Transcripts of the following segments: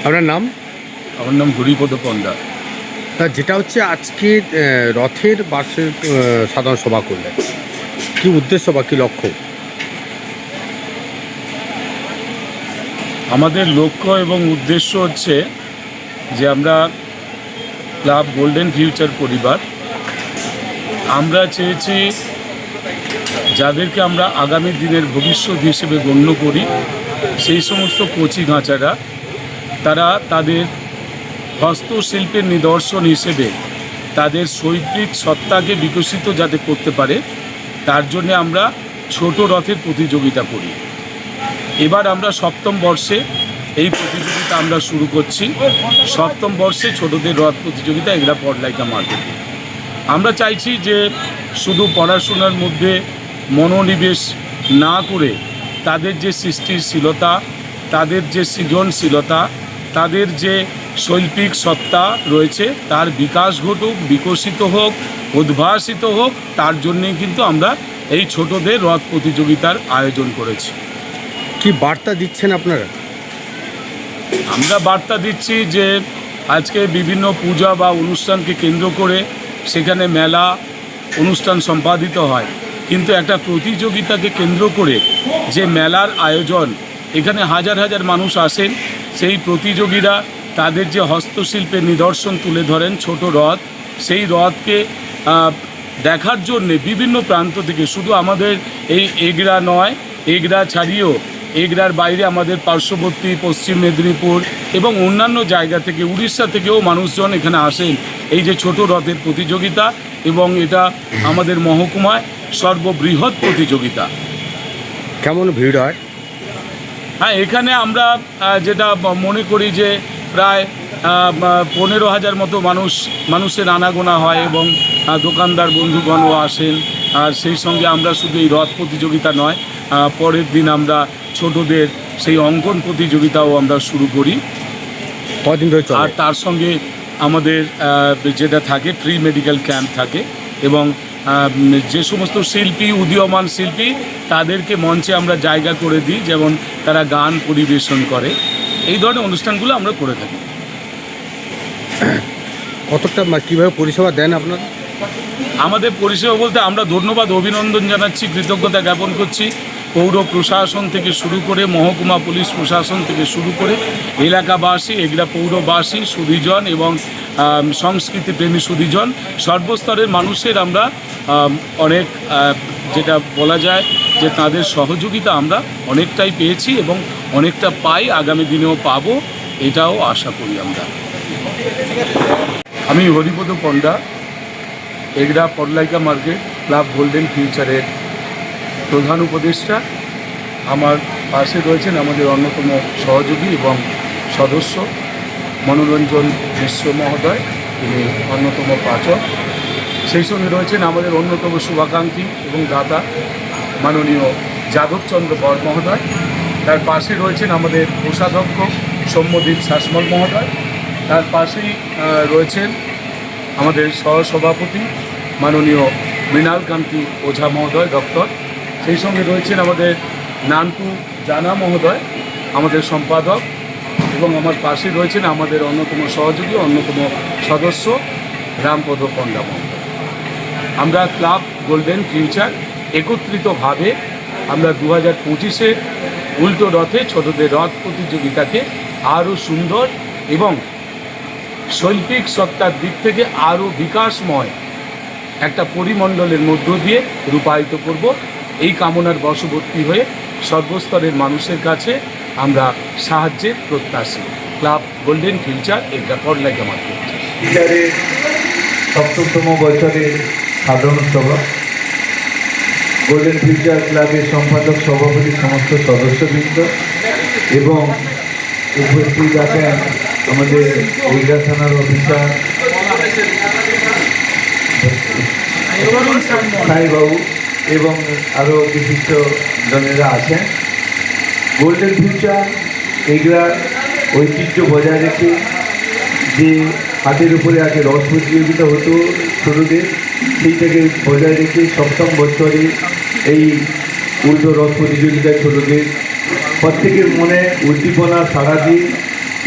আপনার নাম? আমার নাম হরিপদ পণ্ডা। যেটা হচ্ছে আজকে রথের বার্ষিক সাধারণ সভা করলেন, কি উদ্দেশ্য বা কী লক্ষ্য? আমাদের লক্ষ্য এবং উদ্দেশ্য হচ্ছে যে আমরা ক্লাব গোল্ডেন ফিউচার পরিবার আমরা চেয়েছি যাদেরকে আমরা আগামী দিনের ভবিষ্যৎ হিসেবে গণ্য করি সেই সমস্ত কচিকাঁচারা তারা তাদের হস্তশিল্পের নিদর্শন হিসেবে তাদের শৈল্পিক সত্তাকে বিকশিত যাতে করতে পারে তার জন্য আমরা ছোট রথের প্রতিযোগিতা করি। এবার আমরা সপ্তম বর্ষে এই প্রতিযোগিতা আমরা শুরু করছি। সপ্তম বর্ষে ছোটদের রথ প্রতিযোগিতা এগুলা পডলাইকা মার্কেটে। আমরা চাইছি যে শুধু পড়াশোনার মধ্যে মনোনিবেশ না করে তাদের যে সৃষ্টিশীলতা, তাদের যে সৃজনশীলতা, তাদের যে শৈল্পিক সত্তা রয়েছে তার বিকাশ ঘটুক, বিকশিত হোক, উদ্ভাসিত হোক, তার জন্যেই কিন্তু আমরা এই ছোটদের রথ প্রতিযোগিতার আয়োজন করেছি। কি বার্তা দিচ্ছেন আপনারা? আমরা বার্তা দিচ্ছি যে আজকে বিভিন্ন পূজা বা অনুষ্ঠানকে কেন্দ্র করে সেখানে মেলা অনুষ্ঠান সম্পাদিত হয়, কিন্তু একটা প্রতিযোগিতাকে কেন্দ্র করে যে মেলার আয়োজন, এখানে হাজার হাজার মানুষ আসেন। সেই প্রতিযোগীরা তাদের যে হস্তশিল্পের নিদর্শন তুলে ধরেন ছোট রথ, সেই রথকে দেখার জন্যে বিভিন্ন প্রান্ত থেকে, শুধু আমাদের এই এগরা নয়, এগরা ছাড়িয়েও এগরার বাইরে আমাদের পার্শ্ববর্তী পশ্চিম মেদিনীপুর এবং অন্যান্য জায়গা থেকে, উড়িষ্যা থেকেও মানুষজন এখানে আসেন এই যে ছোট রথের প্রতিযোগিতা, এবং এটা আমাদের মহকুমায় সর্ববৃহৎ প্রতিযোগিতা। কেমন ভিড় হয়? হ্যাঁ, এখানে আমরা যেটা মনে করি যে প্রায় 15,000 মতো মানুষের আনাগোনা হয়, এবং দোকানদার বন্ধুগণও আসেন। আর সেই সঙ্গে আমরা শুধু এই রথ প্রতিযোগিতা নয়, পরের দিন আমরা ছোটদের সেই অঙ্কন প্রতিযোগিতাও আমরা শুরু করি। কদিন ধরে চলে? আর তার সঙ্গে আমাদের যেটা থাকে ফ্রি মেডিকেল ক্যাম্প থাকে, এবং যে সমস্ত শিল্পী, উদীয়মান শিল্পী, তাদেরকে মঞ্চে আমরা জায়গা করে দিই, যেমন তারা গান পরিবেশন করে। এই ধরনের অনুষ্ঠানগুলো আমরা করে থাকি। কতটা কীভাবে পরিষেবা দেন আপনারা? আমাদের পরিষেবা বলতে আমরা ধন্যবাদ, অভিনন্দন জানাচ্ছি, কৃতজ্ঞতা জ্ঞাপন করছি পৌর প্রশাসন থেকে শুরু করে, মহকুমা পুলিশ প্রশাসন থেকে শুরু করে এলাকাবাসী, এগুলা পৌরবাসী, সুধীজন এবং সংস্কৃতিপ্রেমী সুধীজন, সর্বস্তরের মানুষের আমরা অনেক যেটা বলা যায় যে তাদের সহযোগিতা আমরা অনেকটাই পেয়েছি এবং অনেকটা পাই, আগামী দিনেও পাবো, এটাও আশা করি আমরা। আমি Haripada Panda, Egra Podlaika market club golden ফিউচারের প্রধান উপদেষ্টা। আমার পাশে রয়েছেন আমাদের অন্যতম সহযোগী এবং সদস্য মনোরঞ্জন মিশ্র মহোদয়, তিনি অন্যতম পাচক। সেই সঙ্গে রয়েছেন আমাদের অন্যতম শুভাকাঙ্ক্ষী এবং দাতা মাননীয় যাদবচন্দ্র বর মহোদয়। তার পাশে রয়েছেন আমাদের কোষাধ্যক্ষ সৌম্যদীপ শাসমল মহোদয়। তার পাশেই রয়েছেন আমাদের সহসভাপতি মাননীয় মৃণালকান্তি ওঝা মহোদয়, ডক্টর। সেই সঙ্গে রয়েছেন আমাদের নানকু জানা মহোদয়, আমাদের সম্পাদক, এবং আমার পাশে রয়েছেন আমাদের অন্যতম সহযোগী, অন্যতম সদস্য রামপদ পণ্ডা মহোদয়। আমরা ক্লাব গোল্ডেন ফিউচার একত্রিতভাবে আমরা 2025-এ উল্টো রথে ছোটদের রথ প্রতিযোগিতাকে আরও সুন্দর এবং শৈল্পিক সত্তার দিক থেকে আরও বিকাশময় একটা পরিমণ্ডলের মধ্য দিয়ে রূপায়িত করব, এই কামনার বশবর্তী হয়ে সর্বস্তরের মানুষের কাছে আমরা সাহায্যের প্রত্যাশী। Club golden future Egra Podlaika market ফিউচারের 7তম বছরে সাধারণ সভা, গোল্ডেন ফিউচার ক্লাবের সম্পাদক, সভাপতি, সমস্ত সদস্যবৃন্দ এবং উপস্থিত আছেন আমাদের এগরা থানার অফিসার সাইবাবু এবং আরও বিশিষ্ট জনেরা আছেন। গোল্ডেন ফিউচার এগরার ঐতিহ্য বজায় রেখে যে হাতের উপরে আগে রথ প্রতিযোগিতা হতো ছোটদের, সেই থেকে বজায় রেখে 7ম বছরে এই উল্টো রথ প্রতিযোগিতায় ছোটদের প্রত্যেকের মনে উদ্দীপনা সাড়া দিয়ে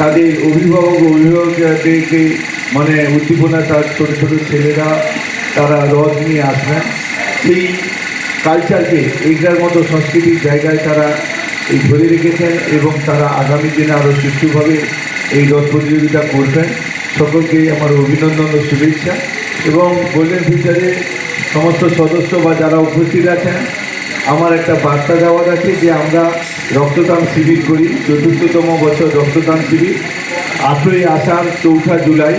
তাদের অভিভাবকদেরকে মানে উদ্দীপনা, তার ছোটো ছোটো ছেলেরা তারা রথ নিয়ে আসবেন। সেই কালচারকে এইটার মতো সাংস্কৃতিক জায়গায় তারা এই ধরে রেখেছেন এবং তারা আগামী দিনে আরও সুষ্ঠুভাবে এই রথ প্রতিযোগিতা করবেন। সকলকে আমার অভিনন্দন ও শুভেচ্ছা। এবং গোল্ডেন ফিউচারে সমস্ত সদস্য বা যারা উপস্থিত আছেন, আমার একটা বার্তা দেওয়ার আছে যে আমরা রক্তদান শিবির করি, ৪র্থতম বছর রক্তদান শিবির। 8ই আষাঢ় 4 জুলাই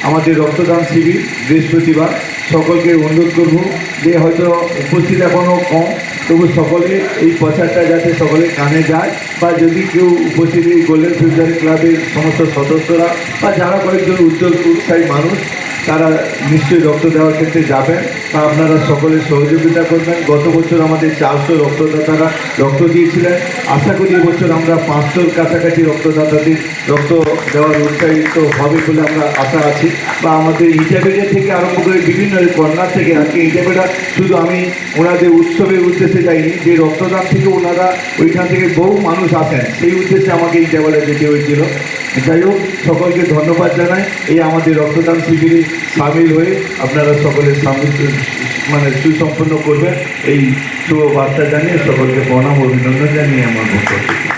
আমাদের রক্তদান শিবির, বৃহস্পতিবার। সকলকে অনুরোধ করব যে হয়তো উপস্থিত এখনও কম, তবু সকলে এই প্রচারটা যাতে সকলে কানে যায়, বা যদি কেউ উপস্থিত এই গোল্ডেন ফিউচার ক্লাবের সমস্ত সদস্যরা বা যারা কয়েকজন উৎসাহী মানুষ, তারা নিশ্চয়ই রক্ত দেওয়ার ক্ষেত্রে যাবেন বা আপনারা সকলে সহযোগিতা করবেন। গত বছর আমাদের 400 রক্তদাতারা রক্ত দিয়েছিলেন। আশা করি এবছর আমরা 500-র কাছাকাছি রক্তদাতাদের রক্ত দেওয়ার উৎসাহিত হবে বলে আমরা আশা আছি। বা আমাদের ইটাবেড়িয়া থেকে আরম্ভ করে বিভিন্ন কর্নার থেকে, আজকে ইটাবেড়া শুধু আমি ওনাদের উৎসবের উদ্দেশ্যে যাইনি, যে রক্তদান থেকে ওনারা ওইখান থেকে বহু মানুষ আসেন, সেই উদ্দেশ্যে আমাকে ইটাবেড়া যেতে হয়েছিল। যাই হোক, সকলকে ধন্যবাদ জানাই এই আমাদের রক্তদান শিবিরে সামিল হয়ে আপনারা সকলে মানে সুসম্পন্ন করবেন, এই শুভ বার্তা জানিয়ে সকলকে প্রণাম অভিনন্দন জানিয়ে আমার বক্তব্য।